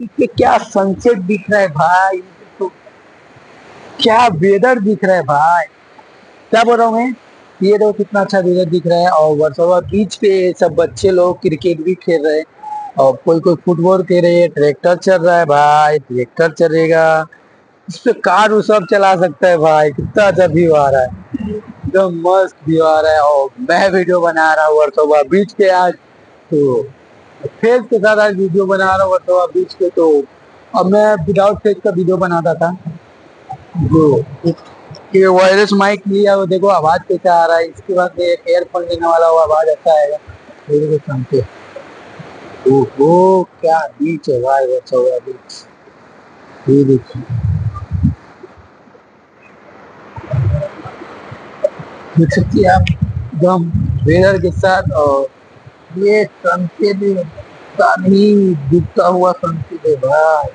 ये क्या सनसेट दिख रहा है भाई। तो क्या वेदर दिख रहा है भाई। क्या बोल रहा हूँ मैं। ये देखो कितना अच्छा वेदर दिख रहा है और वर्सोवा बीच पे सब बच्चे लोग क्रिकेट भी खेल रहे हैं। और कोई कोई फुटबॉल खेल रहे हैं। ट्रैक्टर चल रहा है भाई, ट्रैक्टर चलेगा। इस पे कार वो सब चला सकता है भाई। कितना अच्छा व्यू आ रहा है। एकदम मस्त व्यू आ रहा है और मैं वीडियो बना रहा हूँ वर्सोवा बीच पे आज। तो फेस के साथ आज वीडियो बना रहा हूँ वर्सोवा बीच पे। तो अब मैं विदाउट फेस का वीडियो बनाता था। जो ये वायरलेस माइक लिया वो देखो आवाज कैसा आ रहा है। इसके बाद एक एयरफोन लेने वाला वो आवाज अच्छा आएगा। ये देखो सुनते। ओहो क्या बीच है भाई वर्सोवा बीच। ये देखिए देख सकते हैं आप एकदम वेदर के साथ। और ये सनसेट का नहीं डूबता हुआ सनसेट है भाई।